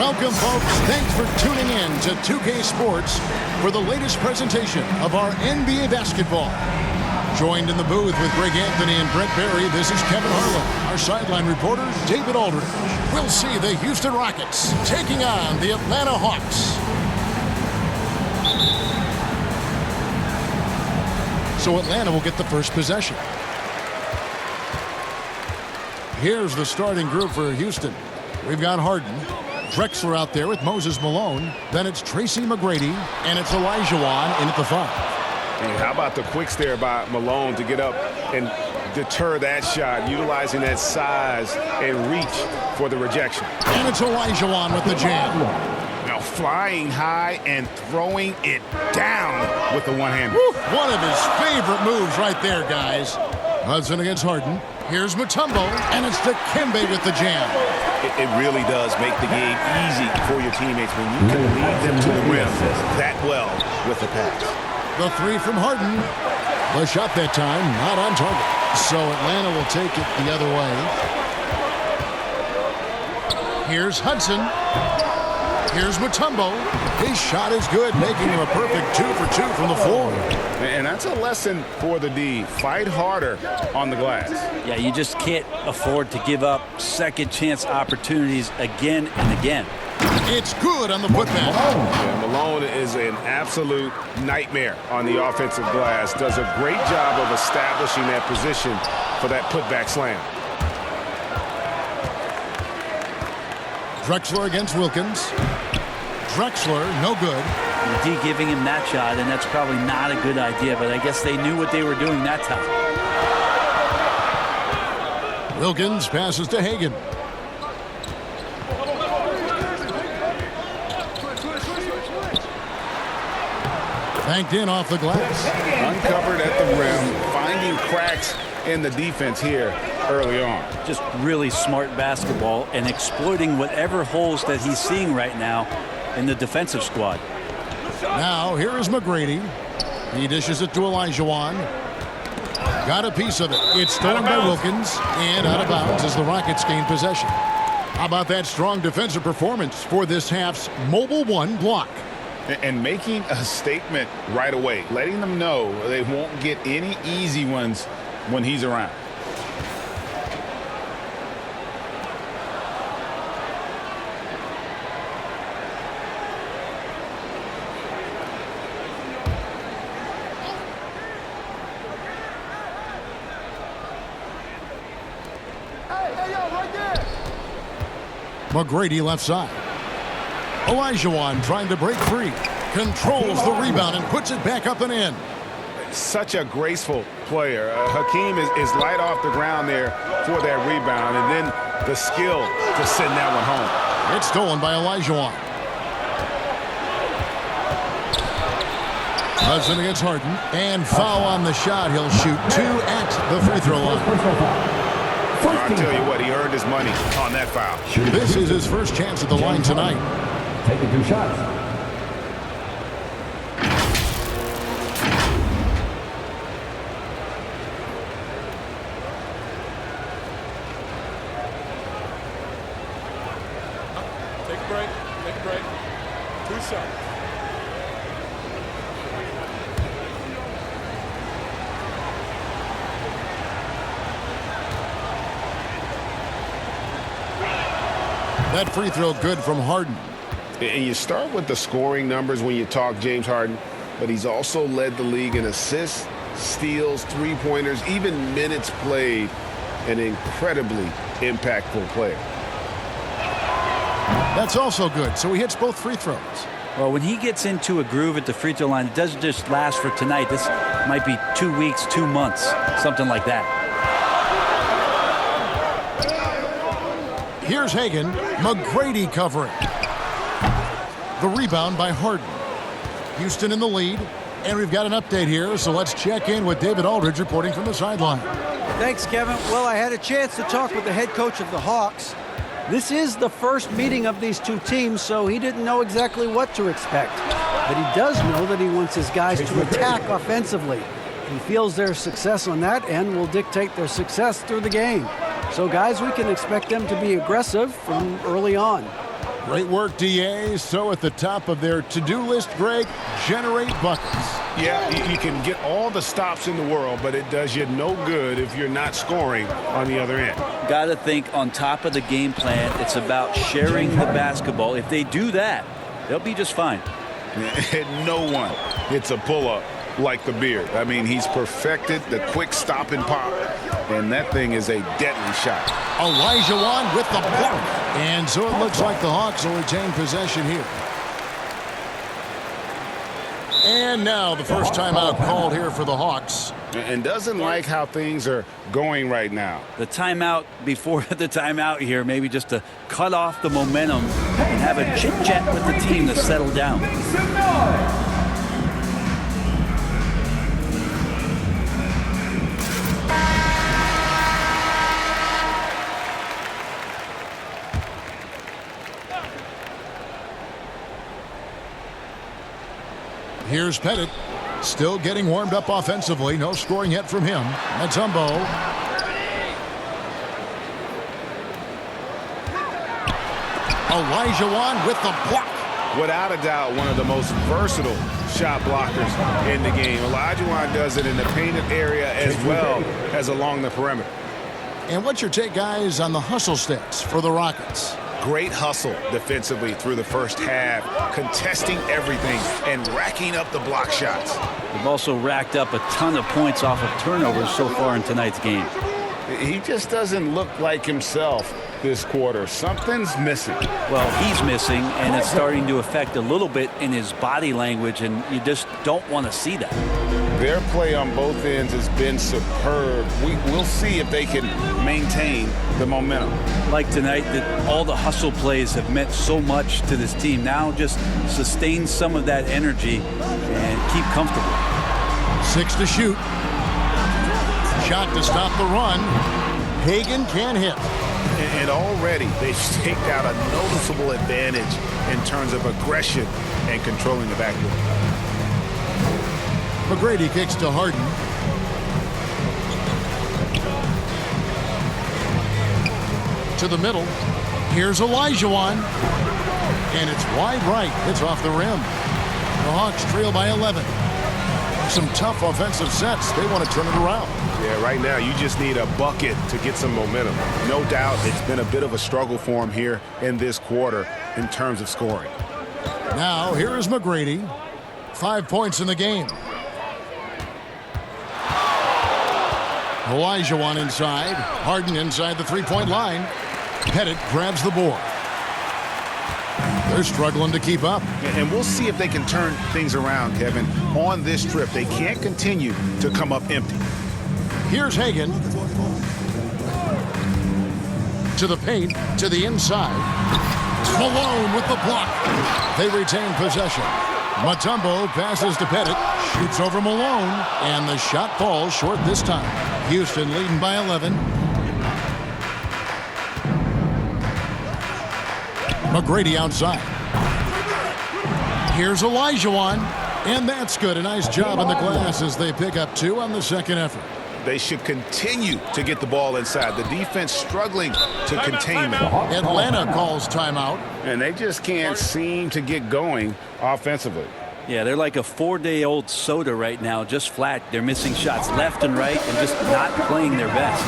Welcome, folks. Thanks for tuning in to 2K Sports for the latest presentation of our NBA basketball. Joined in the booth with Greg Anthony and Brent Barry, this is Kevin Harlan. Our sideline reporter, David Aldridge. We'll see the Houston Rockets taking on the Atlanta Hawks. So Atlanta will get the first possession. Here's the starting group for Houston. We've got Harden, Drexler out there with Moses Malone. Then it's Tracy McGrady, and it's Olajuwon in at the 5. And how about the quicks there by Malone to get up and deter that shot, utilizing that size and reach for the rejection. And it's Olajuwon with the jam. Now flying high and throwing it down with the one-hander. One of his favorite moves right there, guys. Hudson against Harden. Here's Mutombo, and it's Dikembe with the jam. It really does make the game easy for your teammates when you can lead them to the rim that well with the pass. The 3 from Harden. The shot that time, not on target. So Atlanta will take it the other way. Here's Hudson. Here's Mutombo. His shot is good, making him a perfect 2 for 2 from the floor. And that's a lesson for the D. Fight harder on the glass. Yeah, you just can't afford to give up second chance opportunities again and again. It's good on the putback. Yeah, Malone is an absolute nightmare on the offensive glass. Does a great job of establishing that position for that putback slam. Drexler against Wilkins. Drexler, no good. D giving him that shot, and that's probably not a good idea, but I guess they knew what they were doing that time. Wilkins passes to Hagan. Banked in off the glass. Uncovered at the rim, finding cracks in the defense here early on. Just really smart basketball and exploiting whatever holes that he's seeing right now in the defensive squad. Now, here is McGrady. He dishes it to Olajuwon. Got a piece of it. It's stolen by Wilkins and out of bounds as the Rockets gain possession. How about that strong defensive performance for this half's Mobile One block? And making a statement right away, letting them know they won't get any easy ones when he's around. McGrady left side. Olajuwon trying to break free. Controls the rebound and puts it back up and in. Such a graceful player. Hakeem is light off the ground there for that rebound, and then the skill to send that one home. It's stolen by Olajuwon. Hudson against Harden. And foul on the shot. He'll shoot 2 at the free throw line. I'll tell you what, he earned his money on that foul. This is his first chance at the line tonight. Taking 2 shots. Take a break. 2 shots. That free throw good from Harden. And you start with the scoring numbers when you talk James Harden, but he's also led the league in assists, steals, three-pointers, even minutes played. An incredibly impactful player. That's also good. So he hits both free throws. Well, when he gets into a groove at the free throw line, it doesn't just last for tonight. This might be 2 weeks, 2 months, something like that. Here's Hagan. McGrady covering. The rebound by Harden. Houston in the lead. And we've got an update here, so let's check in with David Aldridge reporting from the sideline. Thanks, Kevin. Well, I had a chance to talk with the head coach of the Hawks. This is the first meeting of these two teams, so he didn't know exactly what to expect. But he does know that he wants his guys to attack offensively. He feels their success on that end will dictate their success through the game. So, guys, we can expect them to be aggressive from early on. Great work, DA. So at the top of their to-do list, Greg, generate buckets. Yeah, you can get all the stops in the world, but it does you no good if you're not scoring on the other end. Got to think on top of the game plan, it's about sharing the basketball. If they do that, they'll be just fine. No one hits a pull-up like the Beard. I mean, he's perfected the quick stop and pop, and that thing is a deadly shot. Olajuwon with the block. And so it looks like the Hawks will retain possession here. And now the first timeout called here for the Hawks. And doesn't like how things are going right now. The timeout before the timeout here, maybe just to cut off the momentum and have a chit-chat with the team to settle down. Here's Pettit, still getting warmed up offensively. No scoring yet from him. Mutombo. Olajuwon with the block. Without a doubt, one of the most versatile shot blockers in the game. Olajuwon does it in the painted area as well as along the perimeter. And what's your take, guys, on the hustle stats for the Rockets? Great hustle defensively through the first half, contesting everything and racking up the block shots. They've also racked up a ton of points off of turnovers so far in tonight's game. He just doesn't look like himself this quarter. Something's missing. Well, he's missing, and it's starting to affect a little bit in his body language, and you just don't want to see that. Their play on both ends has been superb. We'll see if they can maintain the momentum. Like tonight, that all the hustle plays have meant so much to this team. Now just sustain some of that energy and keep comfortable. 6 to shoot. Shot to stop the run. Hagan can't hit. And already they've staked out a noticeable advantage in terms of aggression and controlling the backcourt. McGrady kicks to Harden. To the middle. Here's Olajuwon. And it's wide right. It's off the rim. The Hawks trail by 11. Some tough offensive sets. They want to turn it around. Yeah, right now you just need a bucket to get some momentum. No doubt it's been a bit of a struggle for him here in this quarter in terms of scoring. Now here is McGrady. 5 points in the game. Olajuwon inside. Harden inside the three-point line. Pettit grabs the board. They're struggling to keep up. And we'll see if they can turn things around, Kevin. On this trip, they can't continue to come up empty. Here's Hagan. To the paint, to the inside. Malone with the block. They retain possession. Mutombo passes to Pettit. Shoots over Malone. And the shot falls short this time. Houston leading by 11. McGrady outside. Here's Olajuwon. And that's good. A nice job on the glass as they pick up 2 on the second effort. They should continue to get the ball inside. The defense struggling to contain them. Atlanta calls timeout. And they just can't seem to get going offensively. Yeah, they're like a 4-day-old soda right now, just flat. They're missing shots left and right and just not playing their best.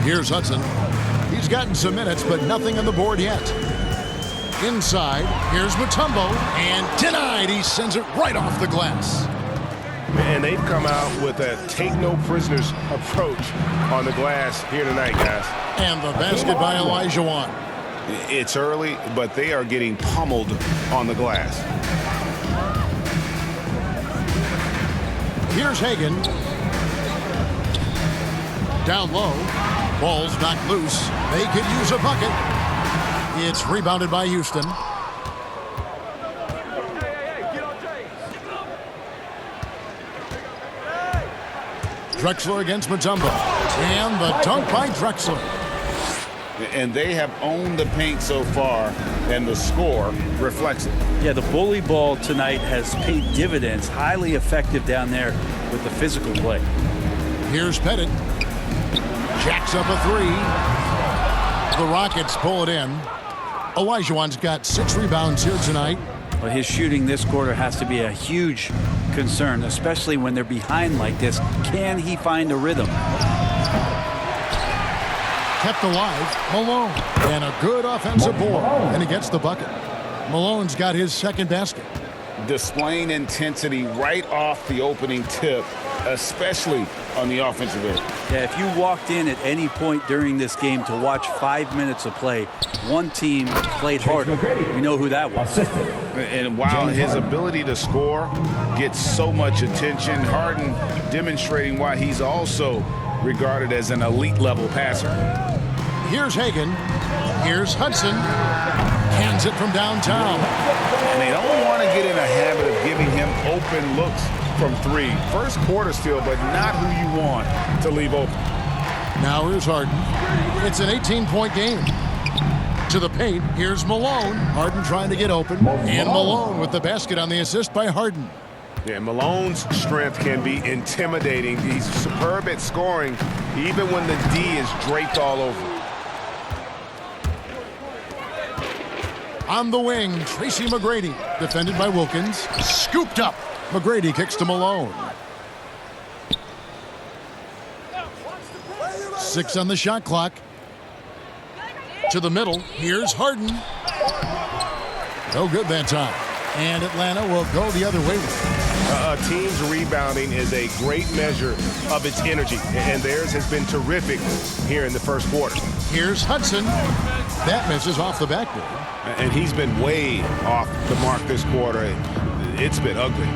Here's Hudson. He's gotten some minutes, but nothing on the board yet. Inside, here's Mutombo, and denied. He sends it right off the glass. And they've come out with a take-no-prisoners approach on the glass here tonight, guys. And the basket by Olajuwon. It's early, but they are getting pummeled on the glass. Here's Hagan. Down low. Ball's knocked loose. They could use a bucket. It's rebounded by Houston. Drexler against Mutombo. And the dunk by Drexler. And they have owned the paint so far, and the score reflects it. Yeah, the bully ball tonight has paid dividends. Highly effective down there with the physical play. Here's Pettit. Jacks up a three. The Rockets pull it in. Olajuwon's got 6 rebounds here tonight. Well, his shooting this quarter has to be a huge concern, especially when they're behind like this. Can he find a rhythm? Kept alive, Malone. And a good offensive board. And he gets the bucket. Malone's got his second basket. Displaying intensity right off the opening tip, especially on the offensive end. Yeah, if you walked in at any point during this game to watch 5 minutes of play, one team played harder. You know who that was. And while his ability to score gets so much attention, Harden demonstrating why he's also regarded as an elite level passer. Here's Hagan. Here's Hudson. Hands it from downtown. And they don't want to get in a habit of giving him open looks from 3. First quarter still, but not who you want to leave open. Now here's Harden. It's an 18-point game. To the paint, here's Malone. Harden trying to get open. And Malone with the basket on the assist by Harden. Yeah, Malone's strength can be intimidating. He's superb at scoring, even when the D is draped all over. On the wing, Tracy McGrady, defended by Wilkins. Scooped up. McGrady kicks to Malone. 6 on the shot clock. To the middle. Here's Harden. No good that time. And Atlanta will go the other way. A team's rebounding is a great measure of its energy, and theirs has been terrific here in the first quarter. Here's Hudson. That misses off the backboard. And he's been way off the mark this quarter. It's been ugly.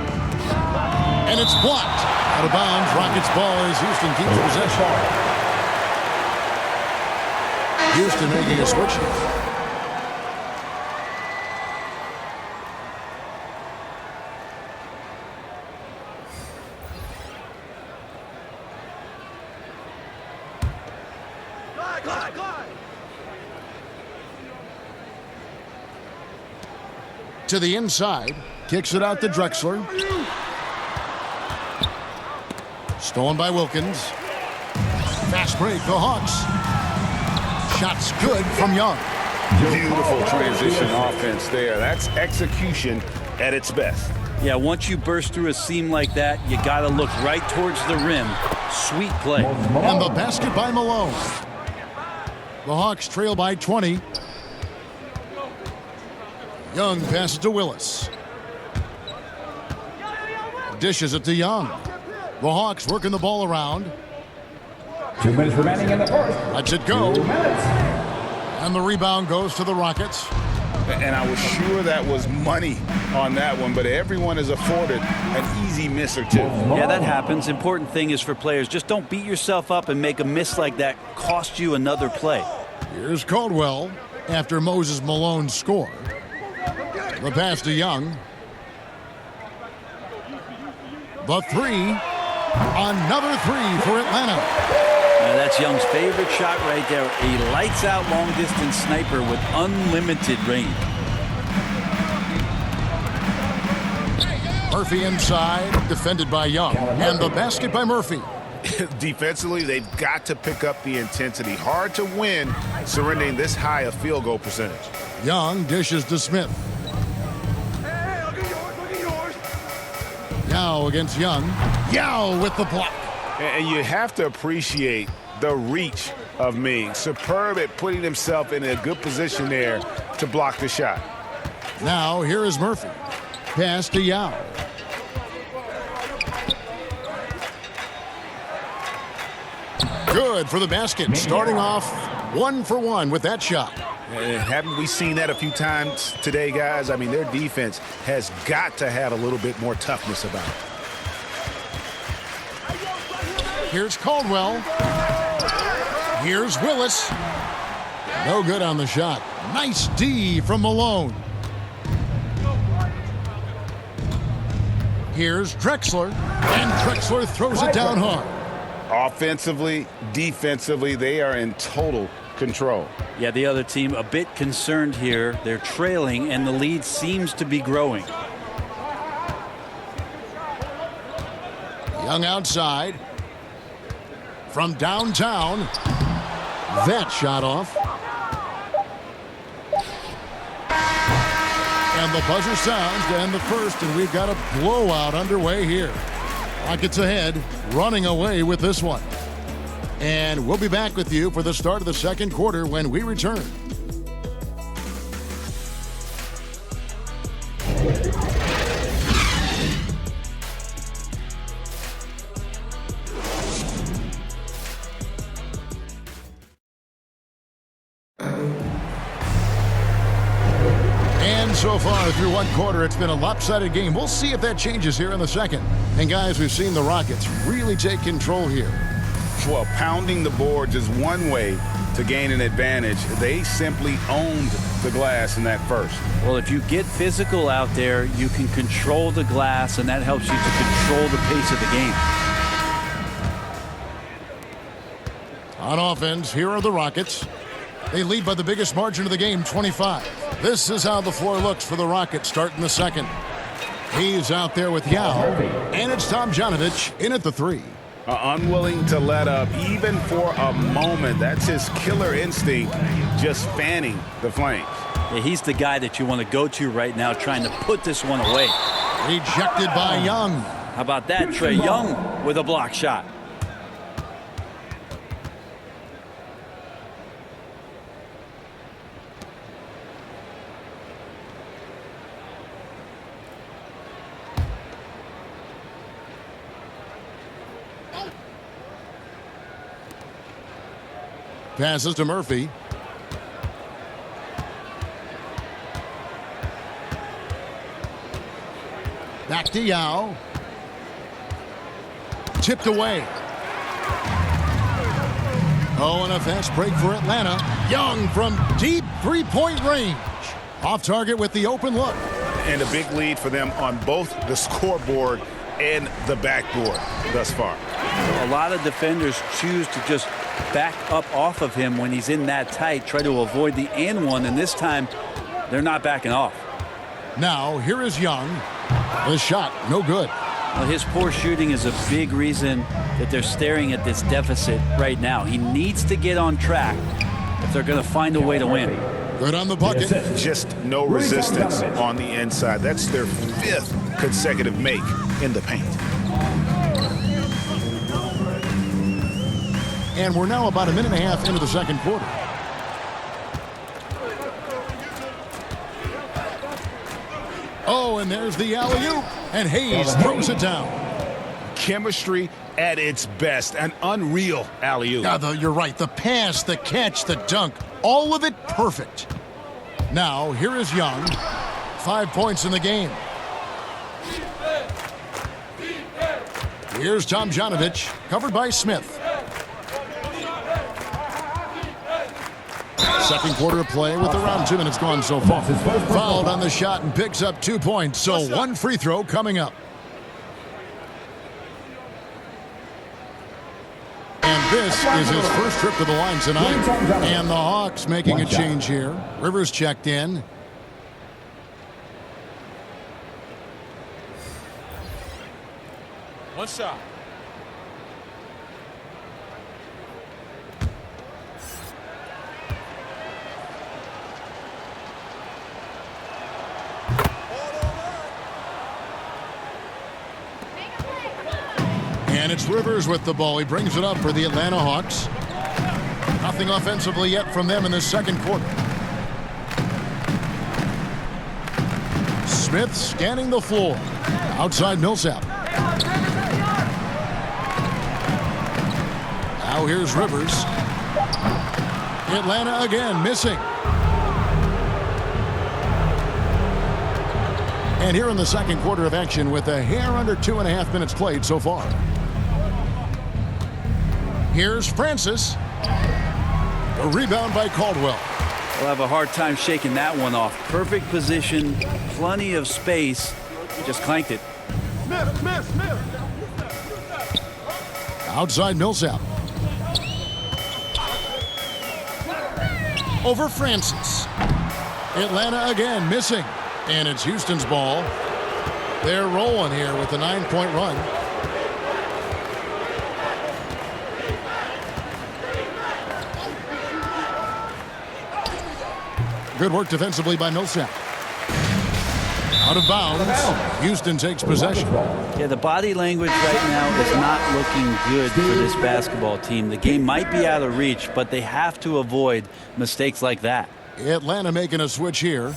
And it's blocked. Out of bounds. Rockets ball as Houston keeps possession. Houston making a switch. To the inside. Kicks it out to Drexler. Stolen by Wilkins. Fast break, the Hawks. Shots good from Young. Beautiful transition offense there. That's execution at its best. Yeah, once you burst through a seam like that, you got to look right towards the rim. Sweet play. And the basket by Malone. The Hawks trail by 20. Young passes to Willis. Dishes it to Young. The Hawks working the ball around. 2 minutes remaining in the first. Lets it go. 2 minutes. And the rebound goes to the Rockets. And I was sure that was money on that one, but everyone is afforded an easy miss or two. Yeah, that happens. Important thing is for players, just don't beat yourself up and make a miss like that cost you another play. Here's Caldwell after Moses Malone's score. The pass to Young. The 3. Another 3 for Atlanta. Now that's Young's favorite shot right there. A lights-out long-distance sniper with unlimited range. Murphy inside, defended by Young. And the basket by Murphy. Defensively, they've got to pick up the intensity. Hard to win surrendering this high a field goal percentage. Young dishes to Smith. Yao against Young. Yao with the block. And you have to appreciate the reach of Ming. Superb at putting himself in a good position there to block the shot. Now here is Murphy. Pass to Yao. Good for the basket. Starting off 1 for 1 with that shot. Haven't we seen that a few times today, guys? I mean, their defense has got to have a little bit more toughness about it. Here's Caldwell. Here's Willis. No good on the shot. Nice D from Malone. Here's Drexler. And Drexler throws it down hard. Offensively, defensively, they are in total control. Yeah, the other team a bit concerned here. They're trailing, and the lead seems to be growing. Young outside. From downtown. That shot off. And the buzzer sounds to end the first, and we've got a blowout underway here. Rockets ahead, running away with this one. And we'll be back with you for the start of the second quarter when we return. And so far through one quarter, it's been a lopsided game. We'll see if that changes here in the second. And guys, we've seen the Rockets really take control here. Well, pounding the boards is one way to gain an advantage. They simply owned the glass in that first. Well, if you get physical out there, you can control the glass, and that helps you to control the pace of the game. On offense, here are the Rockets. They lead by the biggest margin of the game, 25. This is how the floor looks for the Rockets starting the second. He's out there with Yao, and it's Tomjanovich in at the three. Unwilling to let up even for a moment. That's his killer instinct, just fanning the flames. Yeah, he's the guy that you want to go to right now, trying to put this one away. Rejected by Young. How about that, Trae Young with a block shot? Passes to Murphy. Back to Yao. Tipped away. Oh, and a fast break for Atlanta. Young from deep three-point range. Off target with the open look. And a big lead for them on both the scoreboard and the backboard thus far. A lot of defenders choose to just back up off of him when he's in that tight, try to avoid the and one, and this time they're not backing off. Now, here is Young. The shot, no good. Well, his poor shooting is a big reason that they're staring at this deficit right now. He needs to get on track if they're going to find a way to win. Good on the bucket. Just no resistance on the inside. That's their 5th consecutive make in the paint. And we're now about a minute and a half into the second quarter. Oh, and there's the alley-oop. And Hayes throws it down. Chemistry at its best. An unreal alley-oop. Yeah, you're right. The pass, the catch, the dunk. All of it perfect. Now, here is Young. 5 points in the game. Here's Tomjanovich, covered by Smith. Second quarter of play with around 2 minutes gone so far. Fouled on the shot and picks up 2 points. So one free throw coming up. And this is his first trip to the line tonight. And the Hawks making a change here. Rivers checked in. One shot. And it's Rivers with the ball. He brings it up for the Atlanta Hawks. Nothing offensively yet from them in the second quarter. Smith scanning the floor. Outside Millsap. Now here's Rivers. Atlanta again missing. And here in the second quarter of action with a hair under 2.5 minutes played so far. Here's Francis. A rebound by Caldwell. We'll have a hard time shaking that one off. Perfect position, plenty of space. Just clanked it. Outside Millsap. over Francis. Atlanta again missing. And it's Houston's ball. They're rolling here with a 9-point run. Good work defensively by Millsap. Out of bounds. Houston takes possession. Yeah, the body language right now is not looking good for this basketball team. The game might be out of reach, but they have to avoid mistakes like that. Atlanta making a switch here.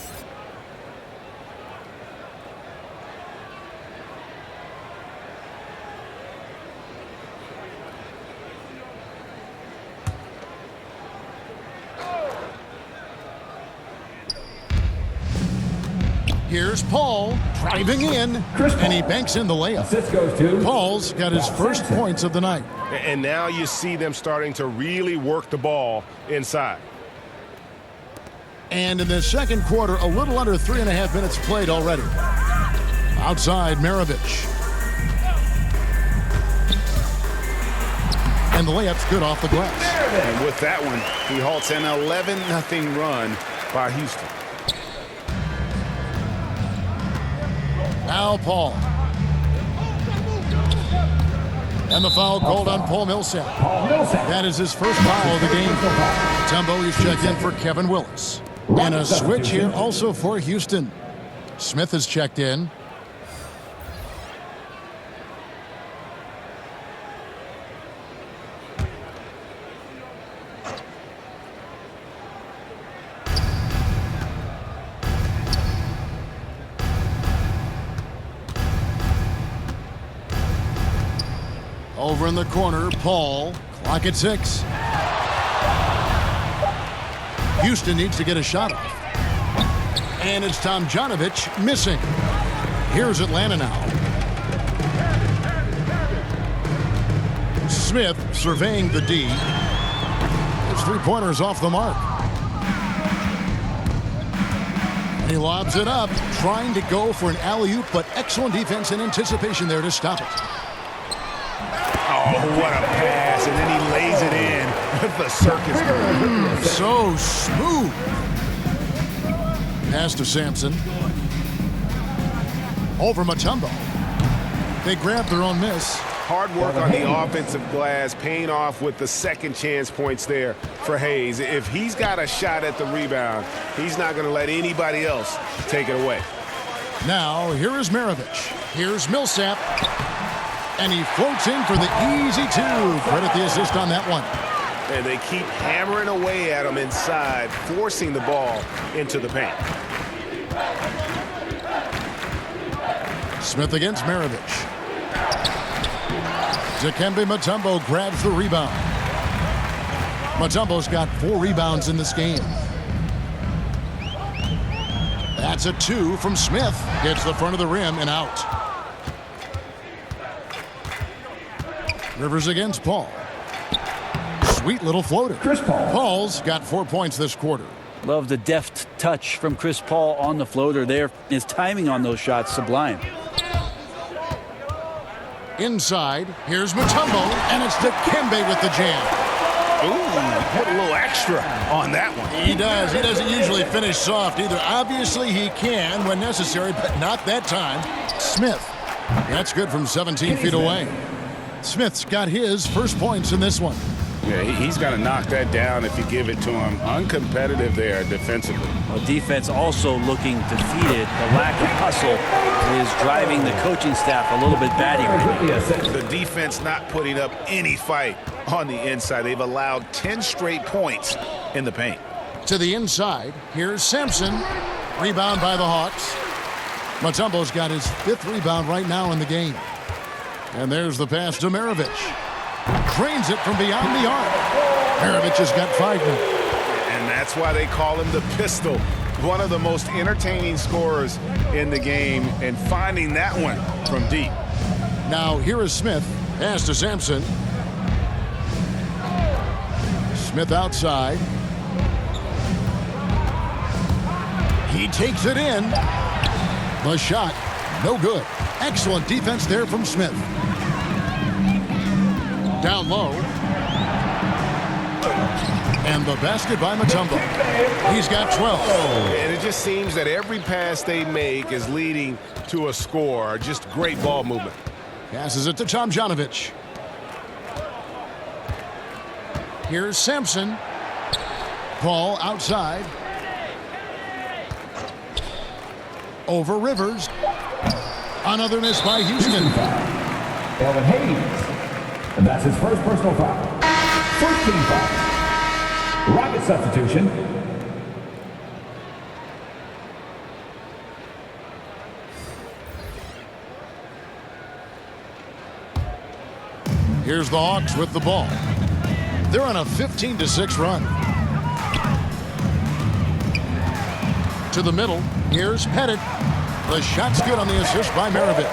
Here's Paul driving in, and he banks in the layup. Assist goes to Paul's got his first points of the night. And now you see them starting to really work the ball inside. And in the second quarter, a little under 3.5 minutes played already. Outside, Maravich. And the layup's good off the glass. And with that one, he halts an 11-0 run by Houston. Now Paul. And the foul called on Paul Millsap. That is his first foul of the game. Mutombo is checked in for Kevin Willis. And a switch here also for Houston. Smith is checked in. Over in the corner, Paul. Clock at 6. Houston needs to get a shot off. And it's Tomjanovich missing. Here's Atlanta now. Smith surveying the D. His three-pointer's off the mark. And he lobs it up, trying to go for an alley-oop, but excellent defense and anticipation there to stop it. Oh, what a pass, and then he lays it in with the circus move. So smooth. Pass to Sampson. Over Mutombo. They grab their own miss. Hard work on the offensive glass, paying off with the second chance points there for Hayes. If he's got a shot at the rebound, he's not going to let anybody else take it away. Now, here is Maravich. Here's Millsap. And he floats in for the easy two. Credit the assist on that one. And they keep hammering away at him inside, forcing the ball into the paint. Smith against Maravich. Dikembe Mutombo grabs the rebound. Mutombo's got 4 rebounds in this game. That's a 2 from Smith. Hits the front of the rim and out. Rivers against Paul. Sweet little floater. Chris Paul. Paul's got 4 points this quarter. Love the deft touch from Chris Paul on the floater there. His timing on those shots sublime. Inside, here's Mutombo, and it's Dikembe with the jam. Ooh, put a little extra on that one. He does. He doesn't usually finish soft either. Obviously, he can when necessary, but not that time. Smith. That's good from 17 feet away. Smith's got his first points in this one. Yeah, he's got to knock that down if you give it to him. Uncompetitive there defensively. Well, defense also looking defeated. The lack of hustle is driving the coaching staff a little bit batty right now. The defense not putting up any fight on the inside. They've allowed 10 straight points in the paint. To the inside, here's Sampson. Rebound by the Hawks. Mutombo's got his 5th rebound right now in the game. And there's the pass to Maravich. Drains it from beyond the arc. Maravich has got 5 now. And that's why they call him the pistol. One of the most entertaining scorers in the game, and finding that one from deep. Now here is Smith. Pass to Sampson. Smith outside. He takes it in. The shot, no good. Excellent defense there from Smith. Down low. And the basket by Mutombo. He's got 12. And it just seems that every pass they make is leading to a score. Just great ball movement. Passes it to Tomjanovich. Here's Sampson. Ball outside. Over Rivers. Another miss by Houston. Elvin Hayes. And that's his first personal foul. First team foul. Rocket substitution. Here's the Hawks with the ball. They're on a 15-6 run. To the middle. Here's Pettit. The shot's good on the assist by Maravich.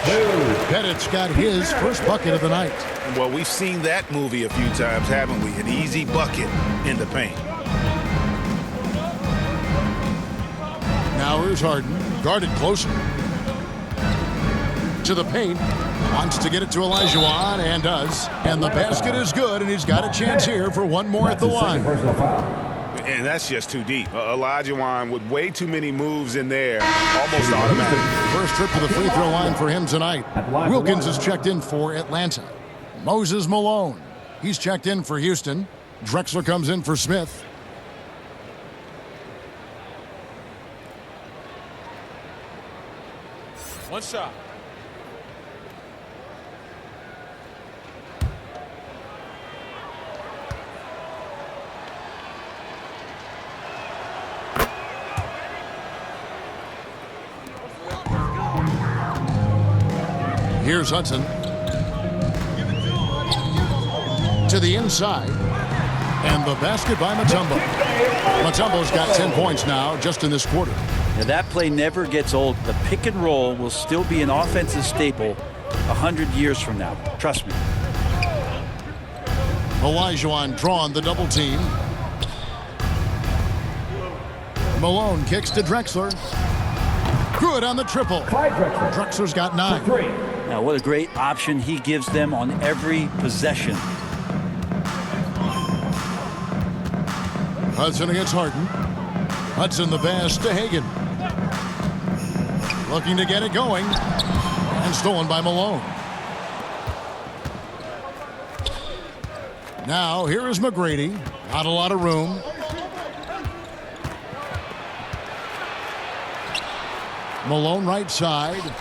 Pettit's got his first bucket of the night. Well, we've seen that movie a few times, haven't we? An easy bucket in the paint. Now here's Harden, guarded closer. To the paint, wants to get it to Olajuwon, and does. And the basket is good, and he's got a chance here for one more at the line. Personal foul. And that's just too deep. Olajuwon with way too many moves in there, almost automatic. First trip to the free throw line for him tonight. Wilkins is checked in for Atlanta. Moses Malone, he's checked in for Houston. Drexler comes in for Smith. One shot. Here's Hudson. To the inside. And the basket by Mutombo. Mutombo's got 10 points now just in this quarter. Now that play never gets old. The pick and roll will still be an offensive staple 100 years from now. Trust me. Olajuwon drawn the double team. Malone kicks to Drexler. Good on the triple. Drexler's got 9. Now what a great option he gives them on every possession. Hudson against Harden. Hudson the pass to Hagan. Looking to get it going. And stolen by Malone. Now here is McGrady. Not a lot of room. Malone right side.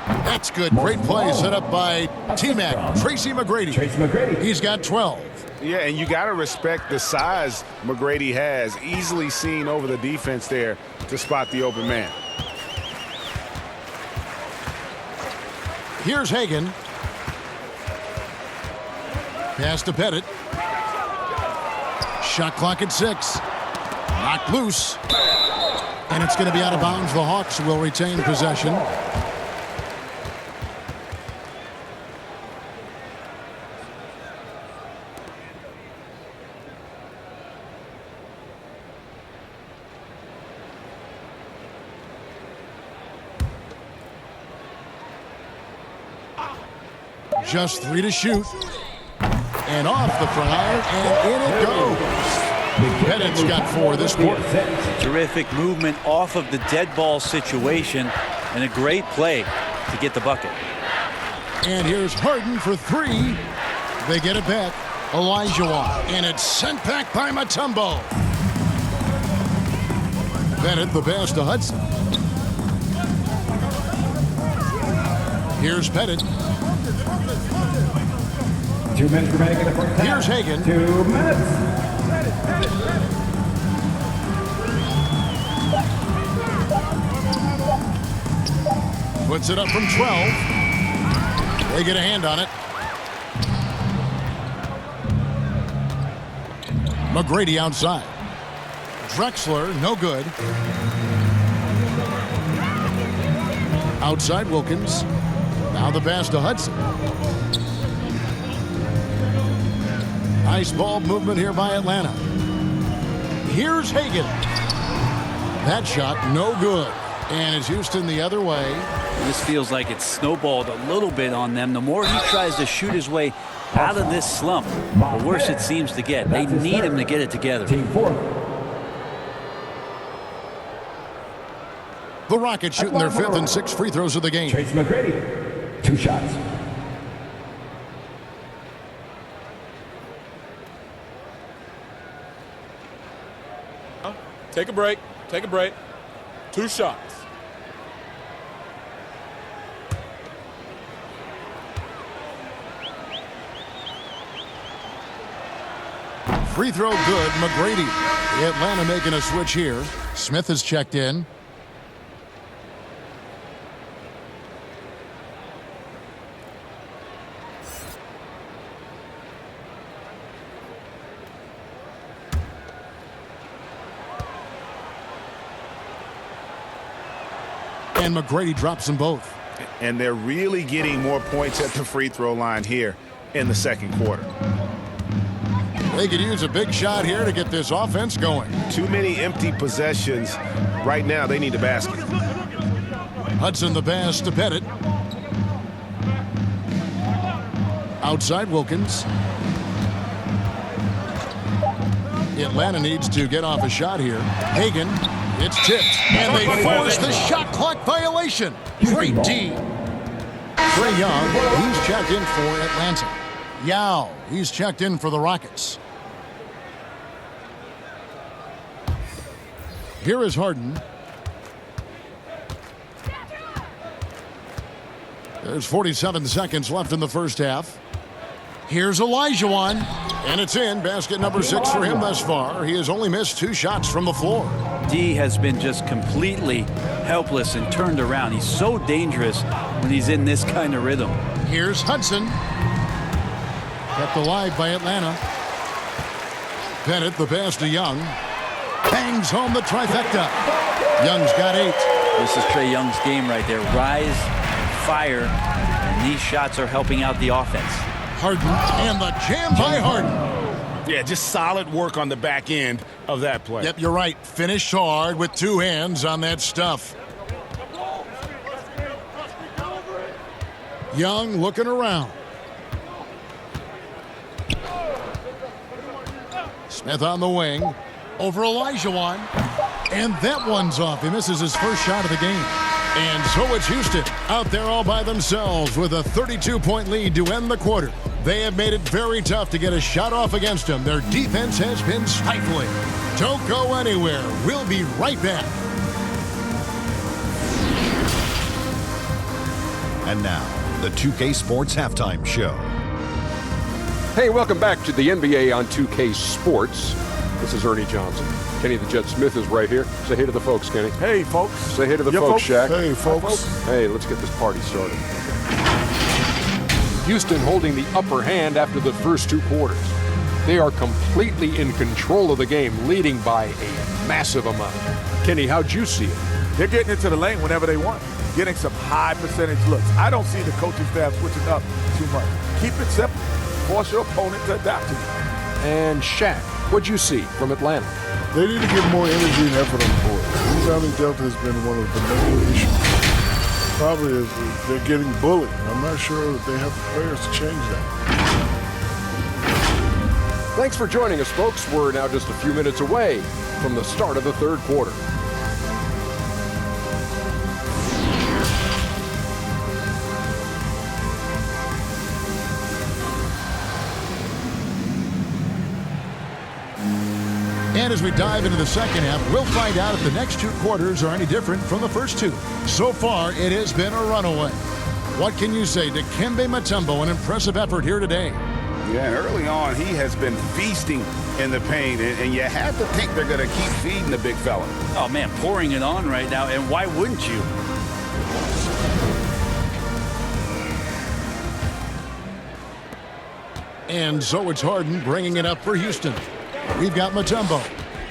That's good. Great play set up by T-Mac. Tracy McGrady. He's got 12. Yeah, and you got to respect the size McGrady has. Easily seen over the defense there to spot the open man. Here's Hagan. Pass to Pettit. Shot clock at 6. Knocked loose. And it's going to be out of bounds. The Hawks will retain possession. Just 3 to shoot. And off the front iron, and in it goes. Pettit's got 4 this quarter. Terrific movement off of the dead ball situation, and a great play to get the bucket. And here's Harden for 3. They get it back. Olajuwon, and it's sent back by Mutombo. Bennett the pass to Hudson. Here's Pettit. 2 minutes remaining in the first half. Here's Hagan. 2 minutes. Puts it up from 12. They get a hand on it. McGrady outside. Drexler, no good. Outside Wilkins. Now the pass to Hudson. Nice ball movement here by Atlanta. Here's Hagan. That shot, no good. And it's Houston the other way. This feels like it's snowballed a little bit on them. The more he tries to shoot his way out of this slump, the worse it seems to get. They need him to get it together. Team fourth. The Rockets shooting their 5th and 6th free throws of the game. Tracy McGrady, 2 shots. Take a break. Take a break. 2 shots. Free throw good, McGrady. Atlanta making a switch here. Smith has checked in. And McGrady drops them both. And they're really getting more points at the free throw line here in the second quarter. They could use a big shot here to get this offense going. Too many empty possessions. Right now, they need a basket. Hudson the pass to Pettit. Outside Wilkins. Atlanta needs to get off a shot here. Hagan. It's tipped. And they force the shot clock violation. Great D. Trae Young, he's checked in for Atlanta. Yao, he's checked in for the Rockets. Here is Harden. There's 47 seconds left in the first half. Here's Olajuwon, and it's in. Basket number 6 for him thus far. He has only missed 2 shots from the floor. D has been just completely helpless and turned around. He's so dangerous when he's in this kind of rhythm. Here's Hudson. Kept alive by Atlanta. Pettit, the pass to Young. Bangs home the trifecta. Young's got 8. This is Trae Young's game right there. Rise, fire, and these shots are helping out the offense. Harden, and the jam by Harden. Yeah, just solid work on the back end of that play. Yep, you're right. Finished hard with 2 hands on that stuff. Young looking around. Smith on the wing. Over Olajuwon. And that one's off. He misses his first shot of the game. And so it's Houston out there all by themselves with a 32-point lead to end the quarter. They have made it very tough to get a shot off against them. Their defense has been stifling. Don't go anywhere. We'll be right back. And now, the 2K Sports Halftime Show. Hey, welcome back to the NBA on 2K Sports. This is Ernie Johnson. Kenny the Jet Smith is right here. Say hey to the folks, Kenny. Hey, folks. Say hey to the folks, Shaq. Hey, folks. Hey, let's get this party started. Houston holding the upper hand after the first 2 quarters. They are completely in control of the game, leading by a massive amount. Kenny, how'd you see it? They're getting into the lane whenever they want, getting some high percentage looks. I don't see the coaching staff switching up too much. Keep it simple. Force your opponent to adapt to you. And Shaq, what'd you see from Atlanta? They need to get more energy and effort on the board. Rebounding delta has been one of the main issues. Probably is they're getting bullied. I'm not sure that they have the players to change that. Thanks for joining us, folks. We're now just a few minutes away from the start of the third quarter. And as we dive into the second half, we'll find out if the next 2 quarters are any different from the first 2. So far, it has been a runaway. What can you say to Dikembe Mutombo? An impressive effort here today. Yeah, and early on, he has been feasting in the paint, and you have to think they're going to keep feeding the big fella. Oh, man, pouring it on right now, and why wouldn't you? And so it's Harden bringing it up for Houston. We've got Mutombo.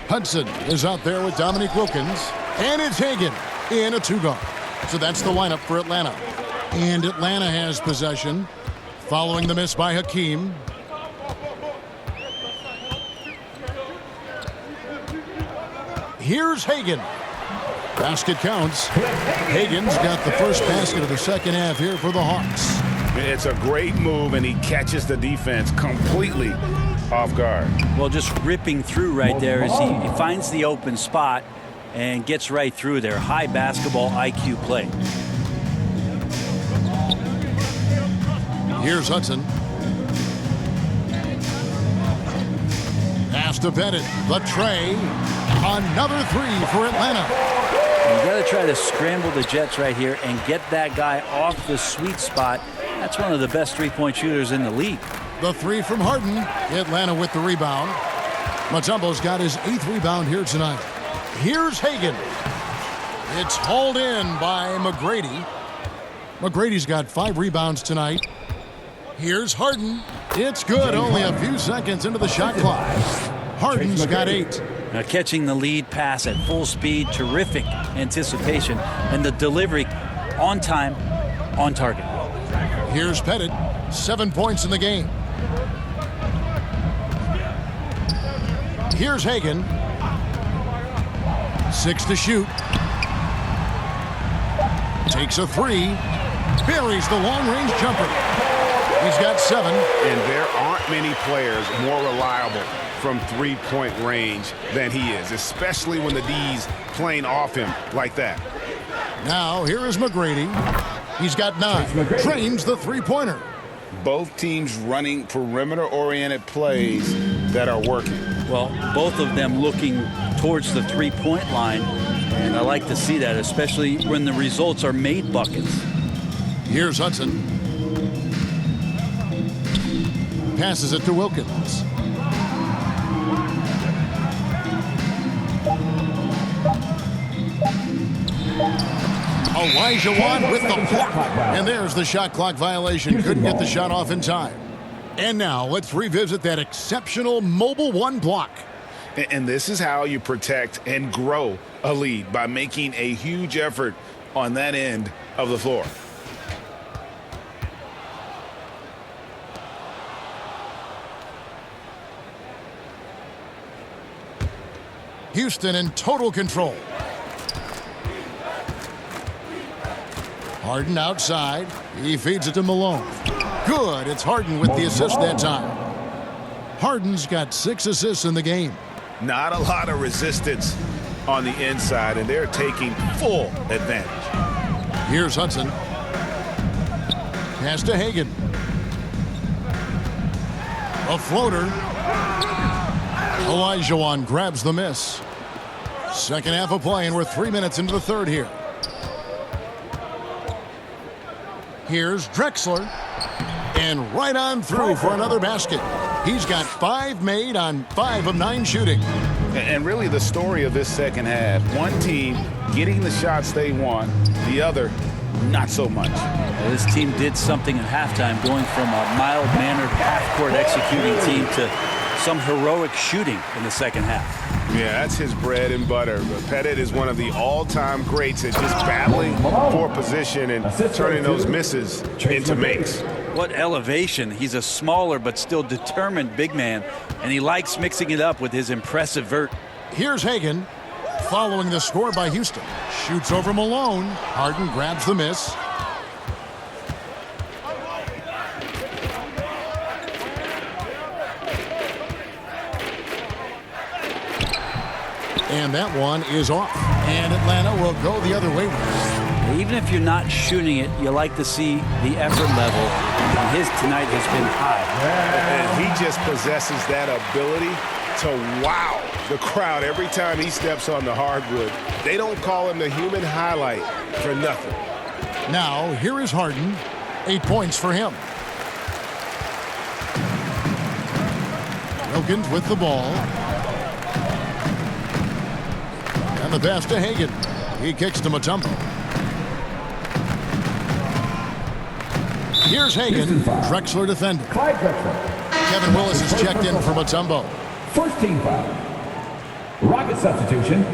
Hudson is out there with Dominique Wilkins. And it's Hagan in a 2-guard. So that's the lineup for Atlanta. And Atlanta has possession following the miss by Hakeem. Here's Hagan. Basket counts. Hagan's got the first basket of the second half here for the Hawks. It's a great move, and he catches the defense completely off guard. Well, just ripping through right there as he finds the open spot and gets right through there. High basketball IQ play. Here's Hudson. Pass to Bennett. The tray. Another three for Atlanta. You got to try to scramble the Jets right here and get that guy off the sweet spot. That's one of the best three-point shooters in the league. The three from Harden. Atlanta with the rebound. Mutombo's got his 8th rebound here tonight. Here's Hagan. It's hauled in by McGrady. McGrady's got 5 rebounds tonight. Here's Harden. It's good. Only a few seconds into the shot clock. Harden's got 8. Now catching the lead pass at full speed, terrific anticipation, and the delivery on time, on target. Here's Pettit, 7 points in the game. Here's Hagan. 6 to shoot. Takes a 3. Buries the long-range jumper. He's got 7. And there aren't many players more reliable from three-point range than he is, especially when the D's playing off him like that. Now, here is McGrady. He's got 9. Drains the three-pointer. Both teams running perimeter-oriented plays that are working. Well, both of them looking towards the three-point line, and I like to see that, especially when the results are made buckets. Here's Hudson. Passes it to Wilkins. Olajuwon with the block. And there's the shot clock violation. Couldn't get the shot off in time. And now let's revisit that exceptional Mobile One block. And this is how you protect and grow a lead, by making a huge effort on that end of the floor. Houston in total control. Harden outside. He feeds it to Malone. Good. It's Harden with the assist that time. Harden's got 6 assists in the game. Not a lot of resistance on the inside, and they're taking full advantage. Here's Hudson. Pass to Hagan. A floater. Olajuwon grabs the miss. Second half of play, and we're 3 minutes into the third here. Here's Drexler. And right on through for another basket. He's got 5 made on 5 of 9 shooting. And really the story of this second half, one team getting the shots they want, the other not so much. This team did something at halftime, going from a mild-mannered half-court executing team to some heroic shooting in the second half. Yeah, that's his bread and butter. Pettit is one of the all-time greats at just battling for position and turning those misses into makes. What elevation. He's a smaller but still determined big man, and he likes mixing it up with his impressive vert. Here's Hagan, following the score by Houston. Shoots over Malone. Harden grabs the miss. And that one is off. And Atlanta will go the other way with it. Even if you're not shooting it, you like to see the effort level. And his tonight has been high. And he just possesses that ability to wow the crowd every time he steps on the hardwood. They don't call him the human highlight for nothing. Now, here is Harden. 8 points for him. Wilkins with the ball. And the pass to Hagan. He kicks to Mutombo. Here's Hagan. Drexler defending. Kevin Willis is checked in for Mutombo. First team foul. Rocket substitution.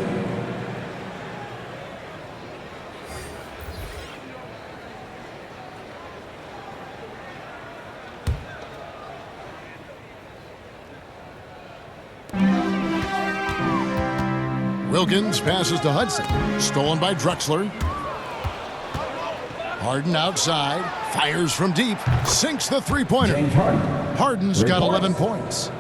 Wilkins passes to Hudson. Stolen by Drexler. Harden outside. Fires from deep. Sinks the three-pointer. Harden's got 11 points.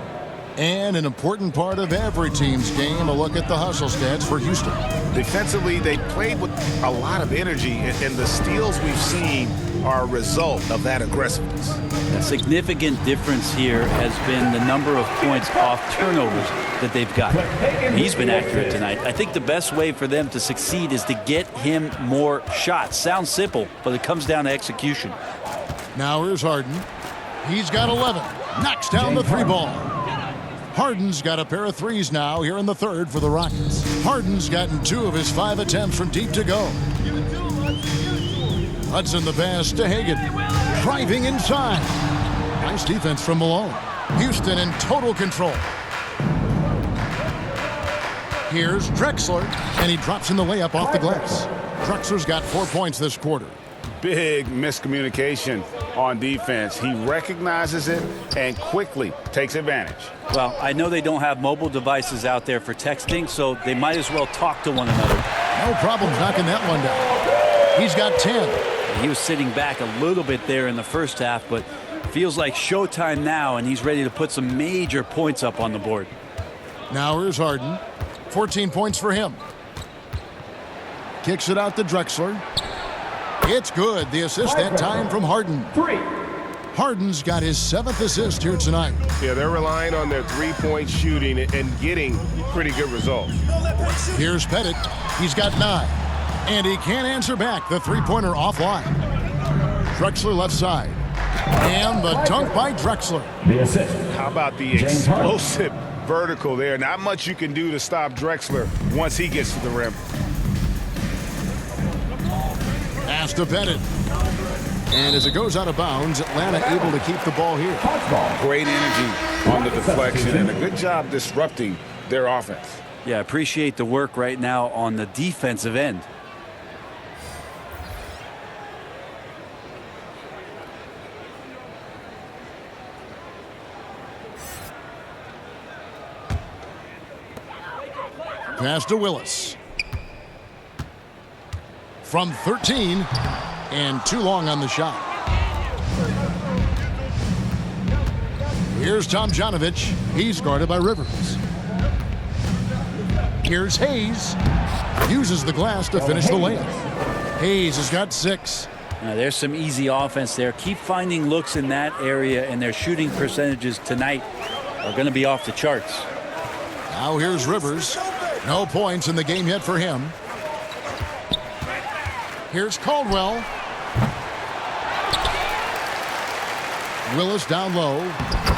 And an important part of every team's game, a look at the hustle stats for Houston. Defensively, they played with a lot of energy, and the steals we've seen are a result of that aggressiveness. A significant difference here has been the number of points off turnovers that they've got. He's been accurate tonight. I think the best way for them to succeed is to get him more shots. Sounds simple, but it comes down to execution. Now here's Harden. He's got 11. Knocks down the three ball. Harden's got a pair of threes now here in the third for the Rockets. Harden's gotten 2 of his 5 attempts from deep to go. Hudson the pass to Hagan. Driving inside. Nice defense from Malone. Houston in total control. Here's Drexler, and he drops in the layup off the glass. Drexler's got 4 points this quarter. Big miscommunication on defense. He recognizes it and quickly takes advantage. Well, I know they don't have mobile devices out there for texting, so they might as well talk to one another. No problems knocking that one down. He's got 10. He was sitting back a little bit there in the first half, but feels like showtime now, and he's ready to put some major points up on the board. Now here's Harden. 14 points for him. Kicks it out to Drexler. It's good. The assist that time from Harden. 3. Harden's got his 7th assist here tonight. Yeah, they're relying on their three-point shooting and getting pretty good results. Here's Pettit. He's got 9. And he can't answer back. The three-pointer offline. Drexler left side. And the dunk by Drexler. The assist. How about the explosive vertical there? Not much you can do to stop Drexler once he gets to the rim. Pass to Pettit. And as it goes out of bounds, Atlanta able to keep the ball here. Great energy on the deflection and a good job disrupting their offense. Yeah, appreciate the work right now on the defensive end. Pass to Willis. From 13, and too long on the shot. Here's Tomjanovich. He's guarded by Rivers. Here's Hayes. Uses the glass to finish the layup. Hayes has got 6. Now, there's some easy offense there. Keep finding looks in that area, and their shooting percentages tonight are going to be off the charts. Now here's Rivers. No points in the game yet for him. Here's Caldwell. Willis down low.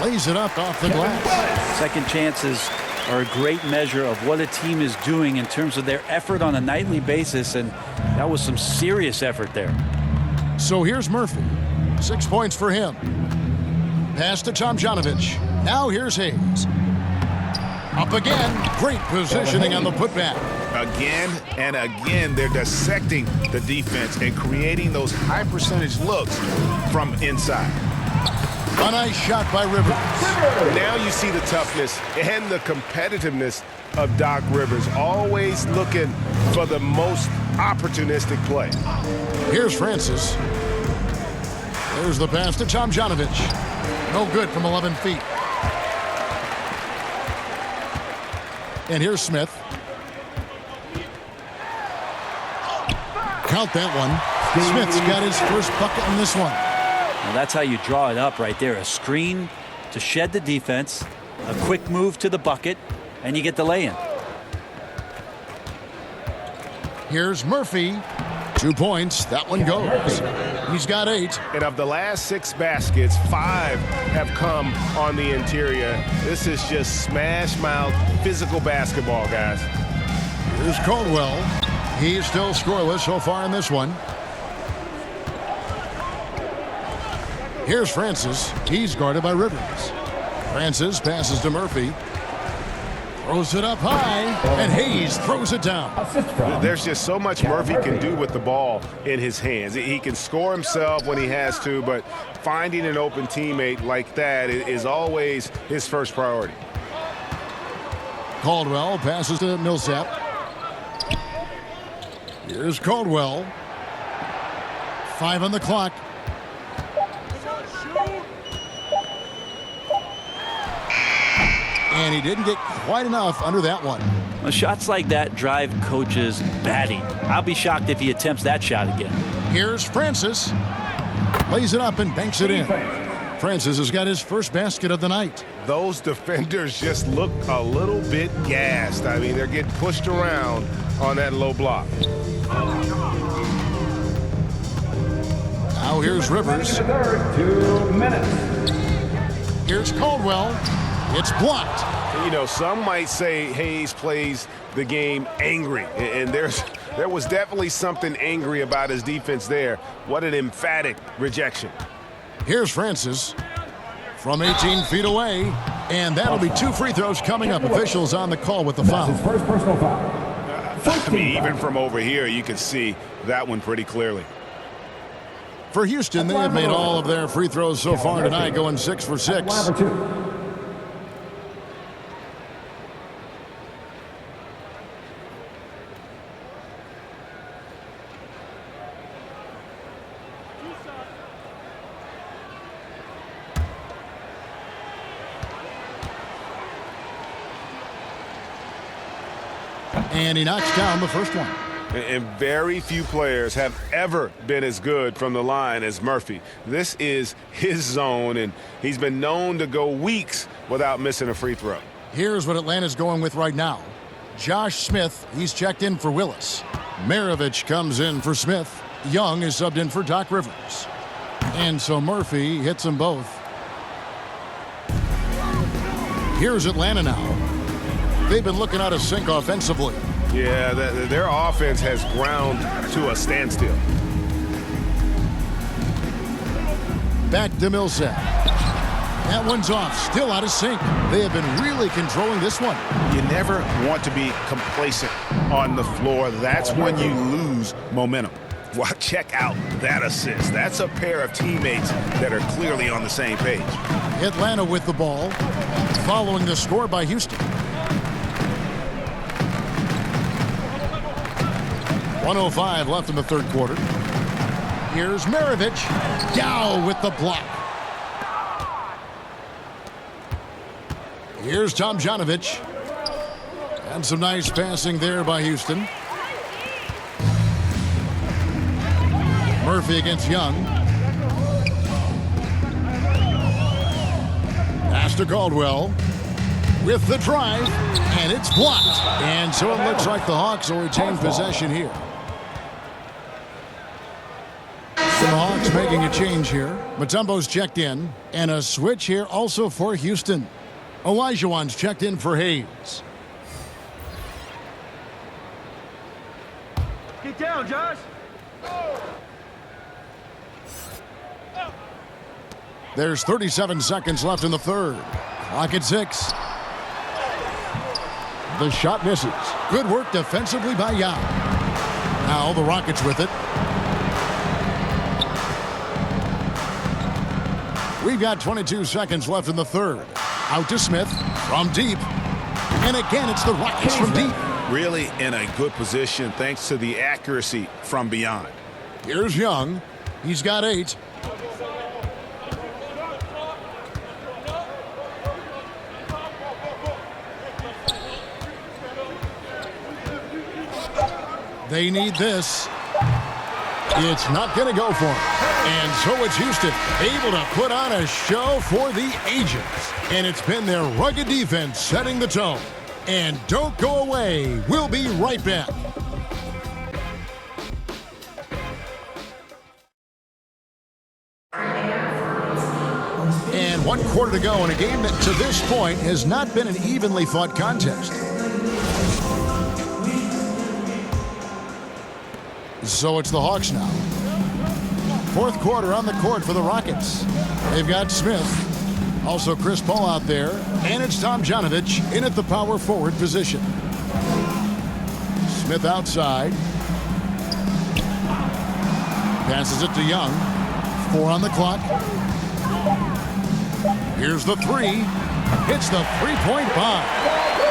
Lays it up off the glass. Second chances are a great measure of what a team is doing in terms of their effort on a nightly basis, and that was some serious effort there. So here's Murphy. 6 points for him. Pass to Tomjanovich. Now here's Hayes. Up again. Great positioning on the putback. Again and again, they're dissecting the defense and creating those high percentage looks from inside. A nice shot by Rivers. Now you see the toughness and the competitiveness of Doc Rivers, always looking for the most opportunistic play. Here's Francis. There's the pass to Tomjanovich. No good from 11 feet. And here's Smith. Count that one. Smith's got his first bucket in this one. Now that's how you draw it up right there. A screen to shed the defense, a quick move to the bucket, and you get the lay-in. Here's Murphy. 2 points. That one goes. He's got 8. And of the last 6 baskets, 5 have come on the interior. This is just smash mouth physical basketball, guys. Here's Caldwell. He's still scoreless so far in this one. Here's Francis. He's guarded by Rivers. Francis passes to Murphy. Throws it up high, and Hayes throws it down. There's just so much Murphy can do with the ball in his hands. He can score himself when he has to, but finding an open teammate like that is always his first priority. Caldwell passes to Millsap. Here's Caldwell. 5 on the clock. And he didn't get quite enough under that one. Well, shots like that drive coaches batty. I'll be shocked if he attempts that shot again. Here's Francis. Lays it up and banks it in. Francis has got his first basket of the night. Those defenders just look a little bit gassed. I mean, they're getting pushed around on that low block. Now here's Rivers. 2 minutes. Here's Caldwell. It's blocked. You know, some might say Hayes plays the game angry, and there was definitely something angry about his defense there. What an emphatic rejection. Here's Francis from 18 feet away, and that'll be 2 free throws coming up. Officials on the call with the foul. That's his first personal foul. I mean, even from over here, you can see that one pretty clearly. For Houston, they have made all of their free throws so far tonight, going 6 for 6. And he knocks down the first one. And very few players have ever been as good from the line as Murphy. This is his zone, and he's been known to go weeks without missing a free throw. Here's what Atlanta's going with right now. Josh Smith, he's checked in for Willis. Maravich comes in for Smith. Young is subbed in for Doc Rivers. And so Murphy hits them both. Here's Atlanta now. They've been looking out of sync offensively. Yeah, their offense has ground to a standstill. Back to Millsap. That one's off, still out of sync. They have been really controlling this one. You never want to be complacent on the floor. That's when you lose momentum. Well, check out that assist. That's a pair of teammates that are clearly on the same page. Atlanta with the ball, following the score by Houston. 1:05 left in the third quarter. Here's Maravich. Dow with the block. Here's Tomjanovich. And some nice passing there by Houston. Murphy against Young. Pass to Caldwell. With the drive. And it's blocked. And so it looks like the Hawks will retain possession here. The Hawks making a change here. Mutombo's checked in. And a switch here also for Houston. Olajuwon's checked in for Hayes. Get down, Josh. There's 37 seconds left in the third. Clock at 6. The shot misses. Good work defensively by Young. Now the Rockets with it. We've got 22 seconds left in the third. Out to Smith from deep. And again, it's the Rockets from deep. Really in a good position thanks to the accuracy from beyond. Here's Young. He's got 8. They need this. It's not going to go for him. And so it's Houston, able to put on a show for the ages. And it's been their rugged defense setting the tone. And don't go away. We'll be right back. And 1 quarter to go in a game that to this point has not been an evenly fought contest. So it's the Hawks now. Fourth quarter on the court for the Rockets. They've got Smith, also Chris Paul out there, and it's Tomjanovich in at the power forward position. Smith outside. Passes it to Young. 4 on the clock. Here's the 3. Hits the three-point bomb.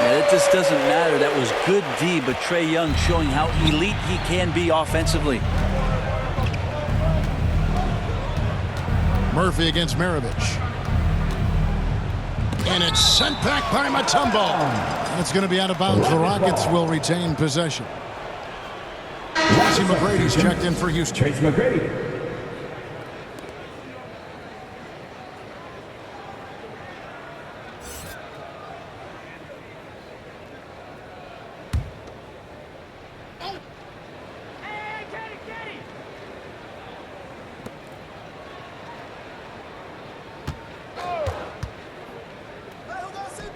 Yeah, it just doesn't matter. That was good D, but Trae Young showing how elite he can be offensively. Murphy against Maravich. And it's sent back by Mutombo. It's going to be out of bounds. The Rockets will retain possession. Tracy McGrady's checked in for Houston. Tracy McGrady.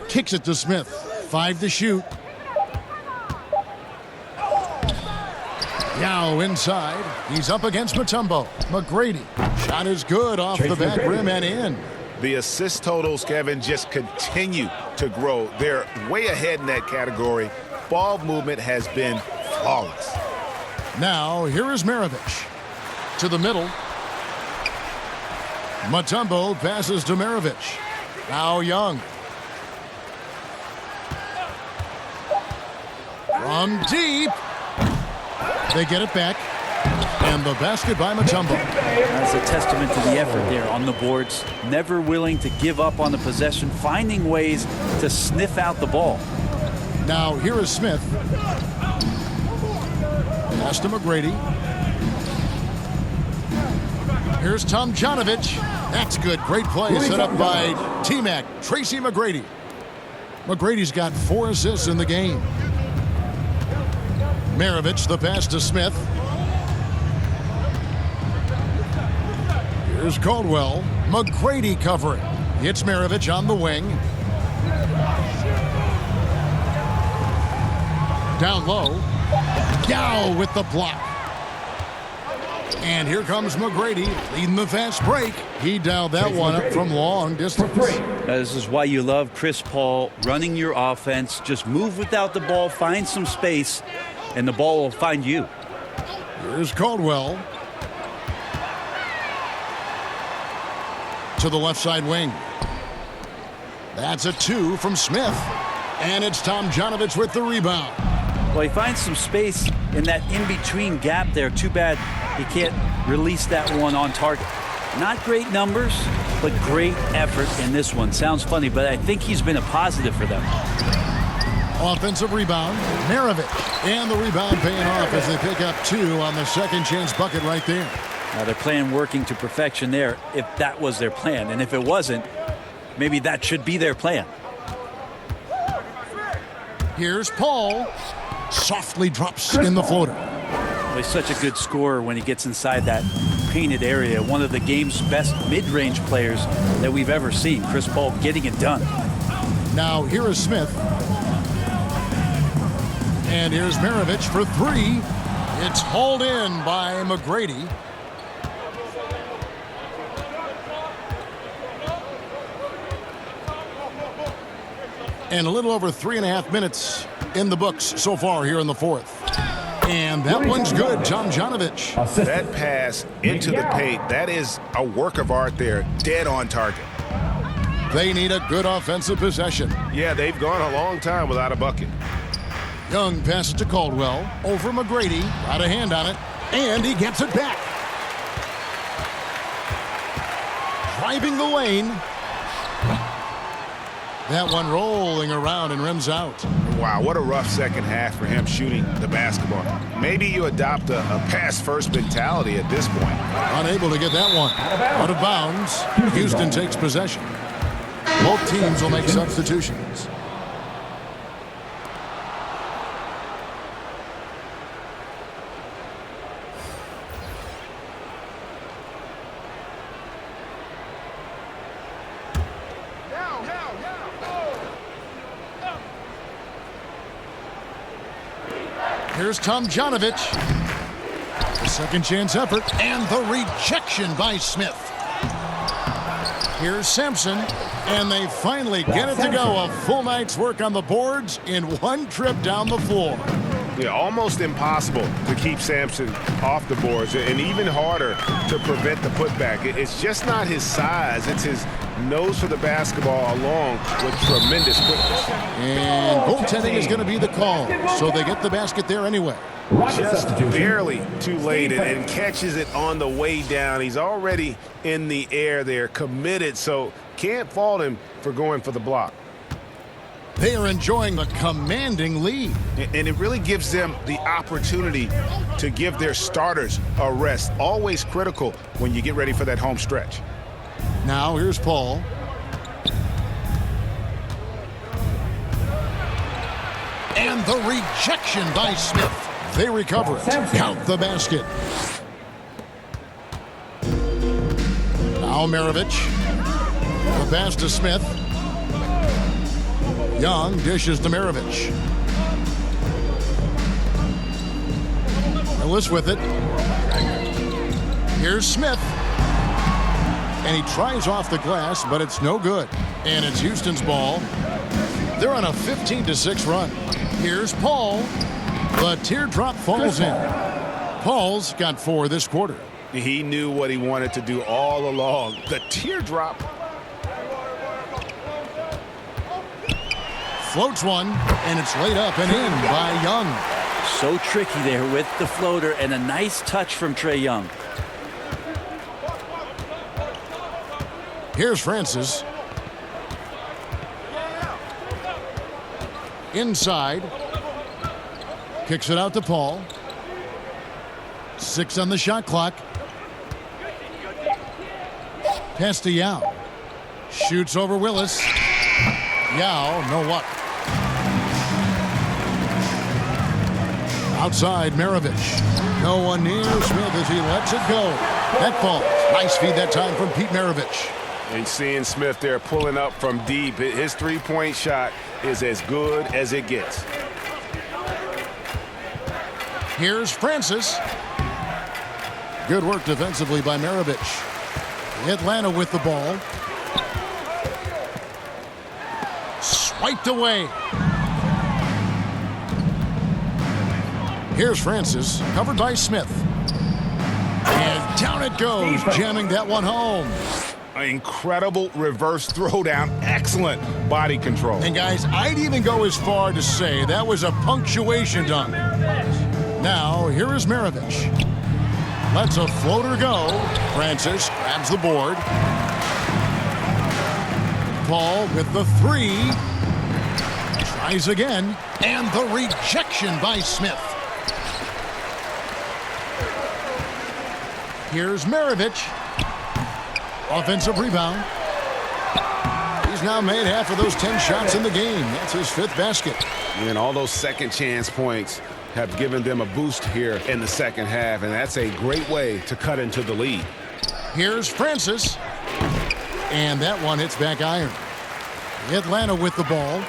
Kicks it to Smith. 5 to shoot. Yao inside. He's up against Mutombo. McGrady. Shot is good off the back rim and in. The assist totals, Kevin, just continue to grow. They're way ahead in that category. Ball movement has been flawless. Now, here is Maravich. To the middle. Mutombo passes to Maravich. Now Young. From deep. They get it back. And the basket by Mutombo. That's a testament to the effort there on the boards. Never willing to give up on the possession, finding ways to sniff out the ball. Now here is Smith. Pass to McGrady. Here's Tomjanovich. That's good. Great play set up by T-Mac. Tracy McGrady. McGrady's got 4 assists in the game. Maravich, the pass to Smith. Here's Caldwell. McGrady covering. Hits Maravich on the wing. Down low. Yao with the block. And here comes McGrady leading the fast break. He dialed that one up from long distance. This is why you love Chris Paul running your offense. Just move without the ball, find some space, and the ball will find you. Here's Caldwell. To the left side wing. That's a 2 from Smith. And it's Tomjanovich with the rebound. Well, he finds some space in that in-between gap there. Too bad he can't release that one on target. Not great numbers, but great effort in this one. Sounds funny, but I think he's been a positive for them. Offensive rebound, Maravich. And the rebound paying off as they pick up 2 on the second chance bucket right there. Now their plan working to perfection there, if that was their plan. And if it wasn't, maybe that should be their plan. Here's Paul. Softly drops in the floater. Well, he's such a good scorer when he gets inside that painted area. One of the game's best mid-range players that we've ever seen. Chris Paul getting it done. Now here is Smith. And here's Maravich for 3. It's hauled in by McGrady. And a little over 3.5 minutes in the books so far here in the 4th. And that one's good, Tomjanovich. That pass into the paint, that is a work of art there, dead on target. They need a good offensive possession. Yeah, they've gone a long time without a bucket. Young passes to Caldwell, over McGrady, got a hand on it, and he gets it back. Driving the lane. That one rolling around and rims out. Wow, what a rough second half for him shooting the basketball. Maybe you adopt a pass-first mentality at this point. Unable to get that one. Out of bounds. Houston takes possession. Both teams will make substitutions. Here's Tomjanovich. The second chance effort and the rejection by Smith. Here's Sampson, and they finally get it to go. A full night's work on the boards in one trip down the floor. Yeah, almost impossible to keep Sampson off the boards, and even harder to prevent the putback. It's just not his size, it's his nose for the basketball along with tremendous quickness. And goaltending is going to be the call, so they get the basket there anyway. Just barely too late and catches it on the way down. He's already in the air there, committed, so can't fault him for going for the block. They are enjoying the commanding lead. And it really gives them the opportunity to give their starters a rest. Always critical when you get ready for that home stretch. Now here's Paul. And the rejection by Smith. They recover it. Count the basket. Now Maravich. The pass to Smith. Young dishes to Maravich. Ellis with it. Here's Smith. And he tries off the glass, but it's no good. And it's Houston's ball. They're on a 15-6 run. Here's Paul. The teardrop falls in. Paul's got 4 this quarter. He knew what he wanted to do all along. The teardrop. Floats one, and it's laid up and in by Young. So tricky there with the floater, and a nice touch from Trae Young. Here's Francis. Inside. Kicks it out to Paul. 6 on the shot clock. Pass to Yao. Shoots over Willis. Yao, no luck. Outside, Maravich. No one near Smith as he lets it go. That falls. Nice feed that time from Pete Maravich. And seeing Smith there pulling up from deep. His three-point shot is as good as it gets. Here's Francis. Good work defensively by Maravich. Atlanta with the ball. Swiped away. Here's Francis, covered by Smith. And down it goes, jamming that one home. An incredible reverse throwdown. Excellent body control. And guys, I'd even go as far to say that was a punctuation dunk. Now, here is Maravich. Lets a floater go. Francis grabs the board. Paul with the 3. Tries again. And the rejection by Smith. Here's Maravich. Offensive rebound. He's now made half of those 10 shots in the game. That's his 5th basket. And all those second chance points have given them a boost here in the second half, and that's a great way to cut into the lead. Here's Francis. And that one hits back iron. Atlanta with the ball.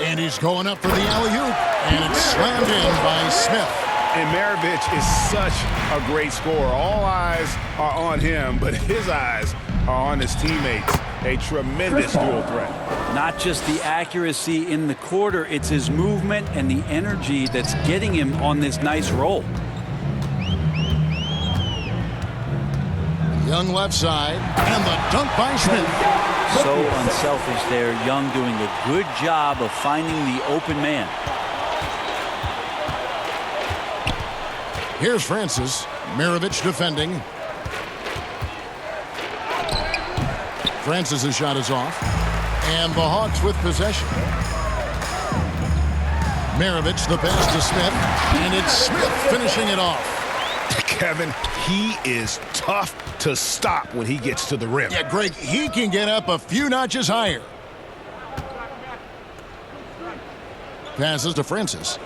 And he's going up for the alley-oop. And it's slammed in by Smith. And Maravich is such a great scorer. All eyes are on him, but his eyes are on his teammates. A tremendous dual threat. Not just the accuracy in the quarter, it's his movement and the energy that's getting him on this nice roll. Young left side, and the dunk by Smith. So unselfish there. Young doing a good job of finding the open man. Here's Francis. Maravich defending. Francis' shot is off. And the Hawks with possession. Maravich, the pass to Smith. And it's Smith finishing it off. Kevin, he is tough to stop when he gets to the rim. Yeah, Greg, he can get up a few notches higher. Passes to Francis.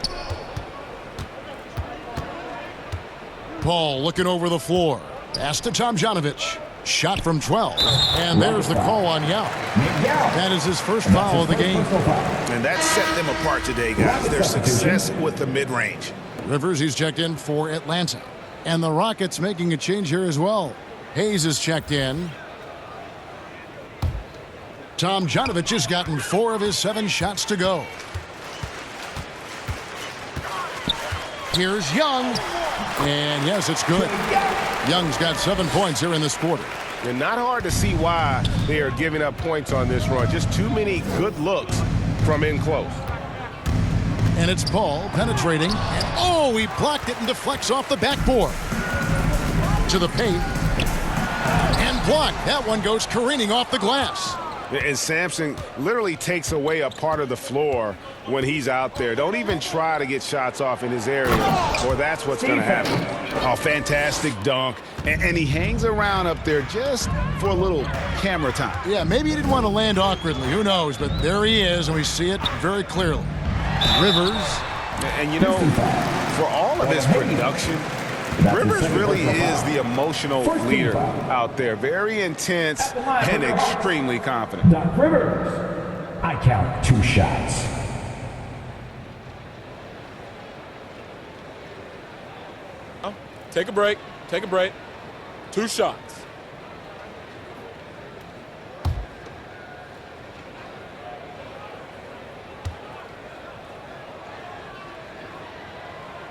Paul looking over the floor. Pass to Tomjanovich. Shot from 12. And there's the call on Yao. That is his first foul of the game. And that set them apart today, guys. Their success with the mid-range. Rivers, he's checked in for Atlanta. And the Rockets making a change here as well. Hayes is checked in. Tomjanovich has gotten 4 of his 7 shots to go. Here's Young. And yes, it's good. Young's got 7 points here in this quarter. And not hard to see why they are giving up points on this run. Just too many good looks from in close. And it's Paul penetrating. And oh, he blocked it and deflects off the backboard. To the paint. And blocked. That one goes careening off the glass. And Sampson literally takes away a part of the floor when he's out there. Don't even try to get shots off in his area, or that's what's going to happen. Oh, fantastic dunk. And he hangs around up there just for a little camera time. Yeah, maybe he didn't want to land awkwardly. Who knows? But there he is, and we see it very clearly. Rivers. And, you know, for all of his production, Rivers really is the emotional leader out there. Very intense and extremely confident. Doc Rivers, I count 2 shots. Take a break. Take a break. 2 shots.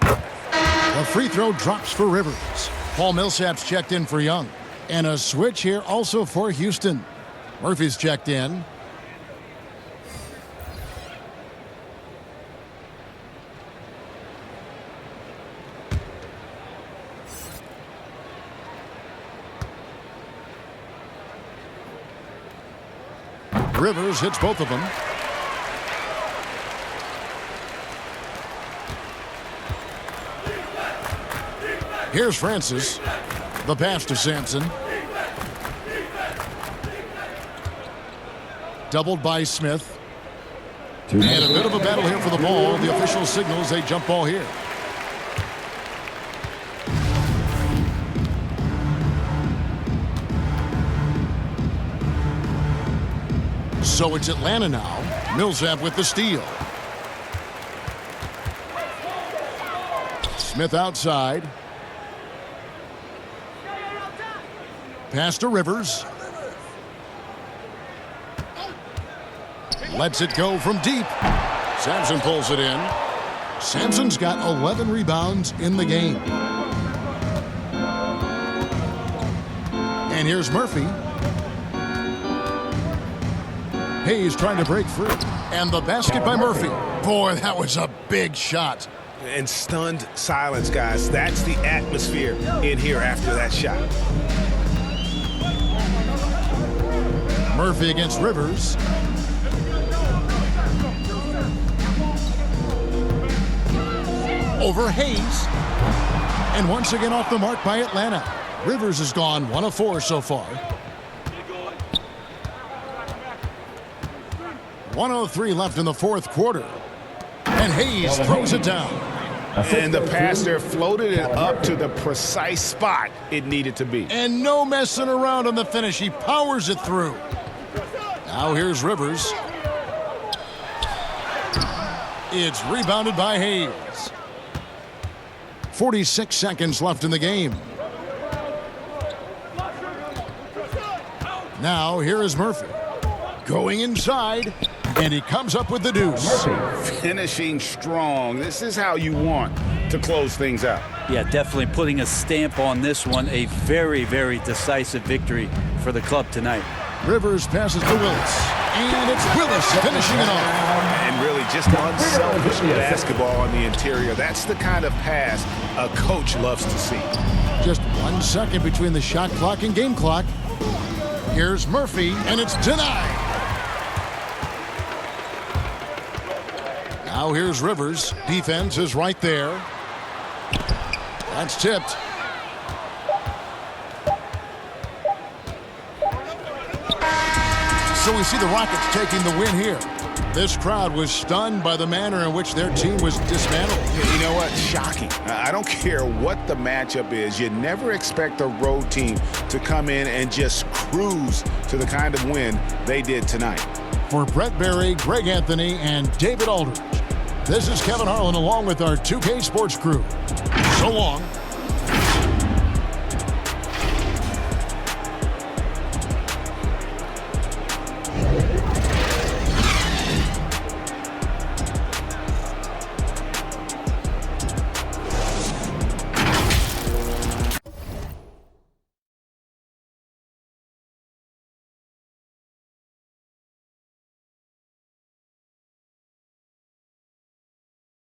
A free throw drops for Rivers. Paul Millsap's checked in for Young. And a switch here also for Houston. Murphy's checked in. Rivers hits both of them. Here's Francis. The pass to Sampson. Doubled by Smith. And a bit of a battle here for the ball. The official signals a jump ball here. So it's Atlanta now. Millsap with the steal. Smith outside. Pass to Rivers. Lets it go from deep. Sampson pulls it in. Sampson's got 11 rebounds in the game. And here's Murphy. Hayes trying to break free. And the basket by Murphy. Boy, that was a big shot. And stunned silence, guys. That's the atmosphere in here after that shot. Murphy against Rivers. Over Hayes. And once again off the mark by Atlanta. Rivers has gone 1 of 4 so far. 1:03 left in the fourth quarter. And Hayes throws it down. And the pass there floated it up to the precise spot it needed to be. And no messing around on the finish. He powers it through. Now here's Rivers. It's rebounded by Hayes. 46 seconds left in the game. Now here is Murphy. Going inside. And he comes up with the deuce. Finishing strong. This is how you want to close things out. Yeah, definitely putting a stamp on this one. A very, very decisive victory for the club tonight. Rivers passes to Willis. And it's Willis finishing it off. And really just unselfish basketball on the interior. That's the kind of pass a coach loves to see. Just 1 second between the shot clock and game clock. Here's Murphy, and it's denied. Now here's Rivers. Defense is right there. That's tipped. So we see the Rockets taking the win here. This crowd was stunned by the manner in which their team was dismantled. You know what? Shocking. I don't care what the matchup is. You never expect a road team to come in and just cruise to the kind of win they did tonight. For Brett Berry, Greg Anthony, and David Aldridge, this is Kevin Harlan along with our 2K Sports crew. So long.